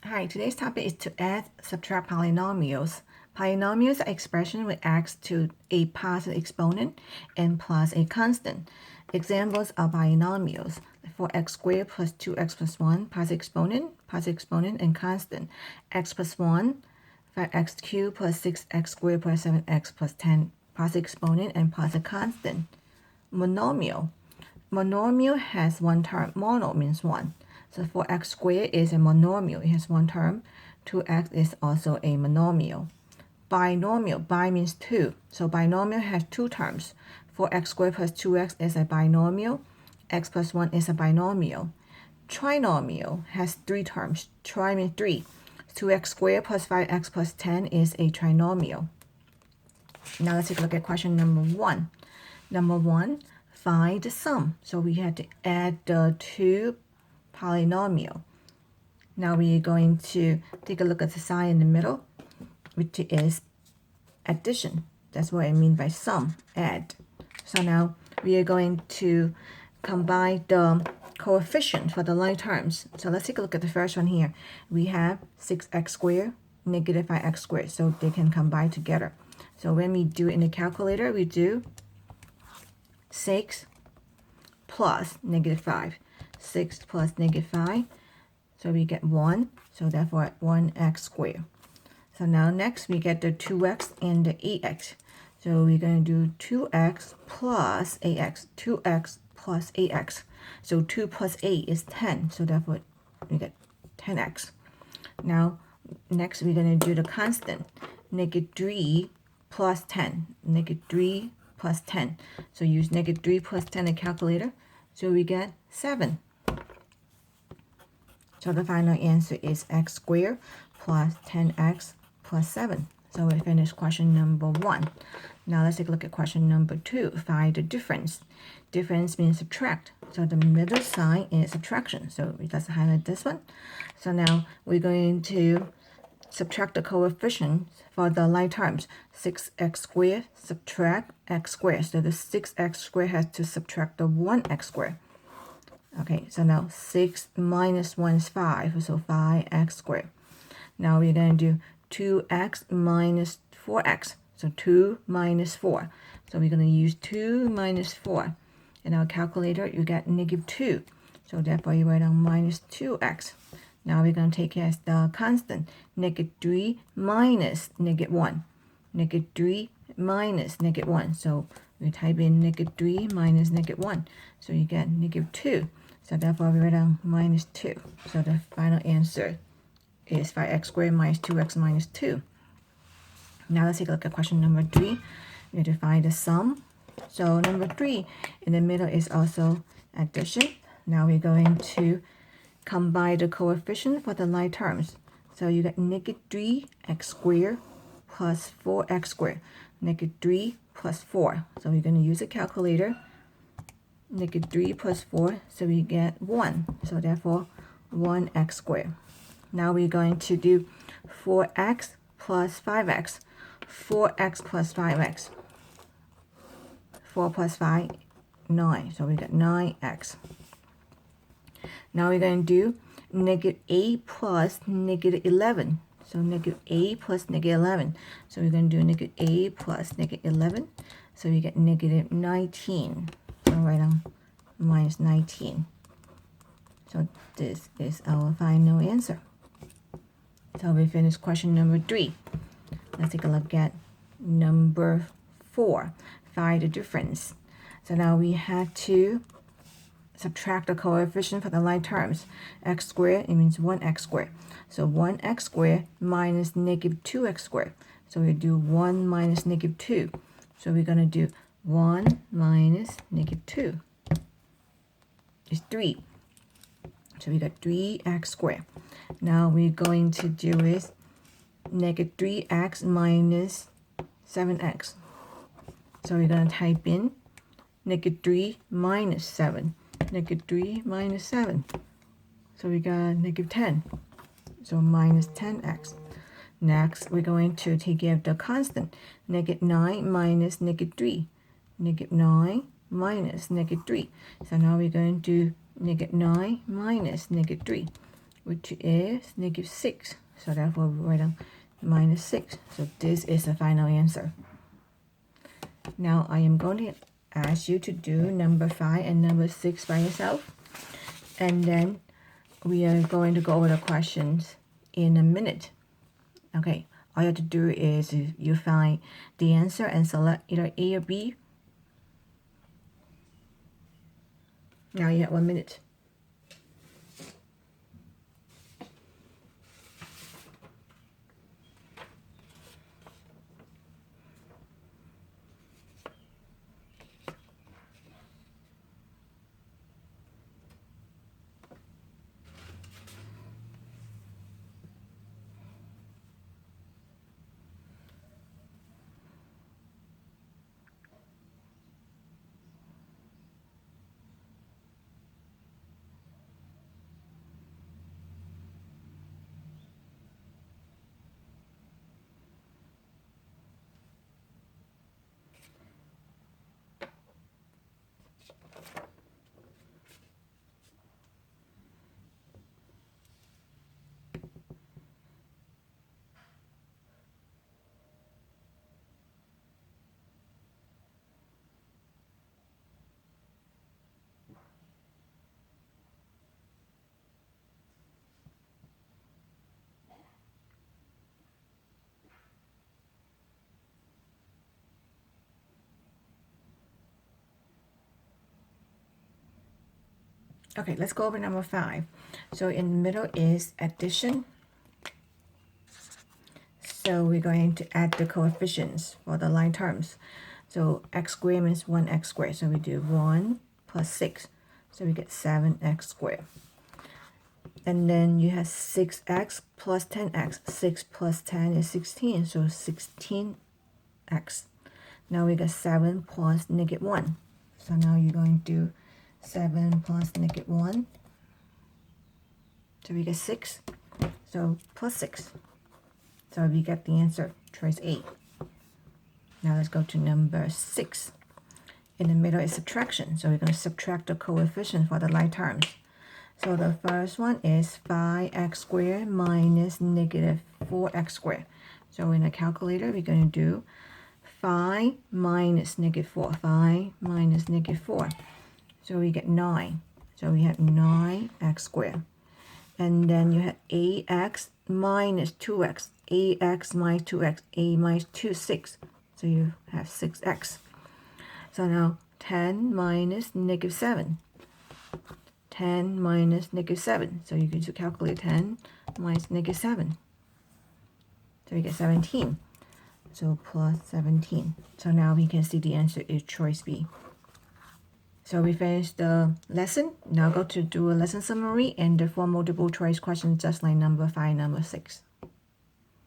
Hi, today's topic is to add, subtract polynomials. Polynomials are expressions with x to a positive exponent and plus a constant. Examples are binomials. 4x squared plus 2x plus 1, positive exponent, and constant. X plus 1, 5x cubed plus 6x squared plus 7x plus 10, positive exponent and plus a constant. Monomial. Monomial has one term. Mono means one. So 4x squared is a monomial. It has one term. 2x is also a monomial. Binomial. Bi means two. So binomial has two terms. 4x squared plus 2x is a binomial. X plus 1 is a binomial. Trinomial has three terms. Tri means three. 2x squared plus 5x plus 10 is a trinomial. Now let's take a look at question number 1. Number 1, find the sum. So we had to add the two polynomial. Now we are going to take a look at the sign in the middle, which is addition. That's what I mean by sum, add. So now we are going to combine the coefficient for the like terms. So let's take a look at the first one here. We have 6x squared, negative 5x squared, so they can combine together. So when we do it in the calculator, we do 6 plus negative 5. 6 plus negative 5, so we get 1, so therefore 1x squared. So now next we get the 2x and the 8x. So we're going to do 2x plus 8x, 2x plus 8x. So 2 plus 8 is 10, so therefore we get 10x. Now next we're going to do the constant, negative 3 plus 10, negative 3 plus 10. So use negative 3 plus 10 in the calculator, so we get 7. So the final answer is x squared plus 10x plus 7. So we finished question number 1. Now let's take a look at question number 2. Find the difference. Difference means subtract. So the middle sign is subtraction. So we just highlight this one. So now we're going to subtract the coefficients for the like terms. 6x squared subtract x squared. So the 6x squared has to subtract the 1x squared. Okay, so now 6 minus 1 is 5, so 5x squared. Now we're going to do 2x minus 4x, so 2 minus 4. So we're going to use 2 minus 4. In our calculator, you get negative 2. So therefore, you write down minus 2x. Now we're going to take as the constant, negative 3 minus negative 1. Negative 3 minus negative 1. So we type in negative 3 minus negative 1. So you get negative 2. So therefore, we write down minus 2. So the final answer is 5x squared minus 2x minus 2. Now let's take a look at question number 3. We have to find the sum. So number 3 in the middle is also addition. Now we're going to combine the coefficient for the like terms. So you get negative 3x squared plus 4x squared. Negative 3 plus 4. So we're going to use a calculator. Negative 3 plus 4, so we get 1. So therefore, 1x squared. Now we're going to do 4x plus 5x. 4x plus 5x. 4 plus 5, 9. So we get 9x. Now we're going to do negative 8 plus negative 11. So negative 8 plus negative 11. So we're going to do negative 8 plus negative 11. So we get negative 19. So write down minus 19. So this is our final answer. So we finished question number 3. Let's take a look at number 4. Find the difference. So now we have to subtract the coefficient for the like terms. X squared, it means 1x squared. So 1x squared minus negative 2x squared. So we do 1 minus negative 2. So we're going to do 1 minus negative 2 is 3. So we got 3x squared. Now we're going to do is negative 3x minus 7x. So we're going to type in negative 3 minus 7. Negative 3 minus 7. So we got negative 10. So minus 10x. Next, we're going to take care of the constant. Negative 9 minus negative 3. Negative 9 minus negative 3. So now we're going to do negative 9 minus negative 3, which is -6. So therefore we write down -6. So this is the final answer. Now I am going to ask you to do number 5 and number 6 by yourself. And then we are going to go over the questions in a minute. Okay, all you have to do is you find the answer and select either A or B. Now you have 1 minute. Okay, let's go over number 5. So in the middle is addition. So we're going to add the coefficients for the line terms. So x squared means 1x squared. So we do 1 plus 6. So we get 7x squared. And then you have 6x plus 10x. 6 plus 10 is 16. So 16x. Now we got 7 plus -1. So now you're going to do 7 plus -1. So we get 6. So plus 6. So we get the answer, choice A. Now let's go to number 6. In the middle is subtraction. So we're going to subtract the coefficient for the like terms. So the first one is 5x squared minus -4x squared. So in a calculator, we're going to do 5 minus -4. 5 minus -4. So we get 9. So we have 9x squared. And then you have ax minus 2x. Ax minus 2x. A minus 2, 6. So you have 6x. So now 10 minus -7. 10 minus -7. So you can just calculate 10 minus -7. So you get 17. So plus 17. So now we can see the answer is choice B. So we finished the lesson. Now go to do a lesson summary and the 4 multiple choice questions just like number 5, number 6.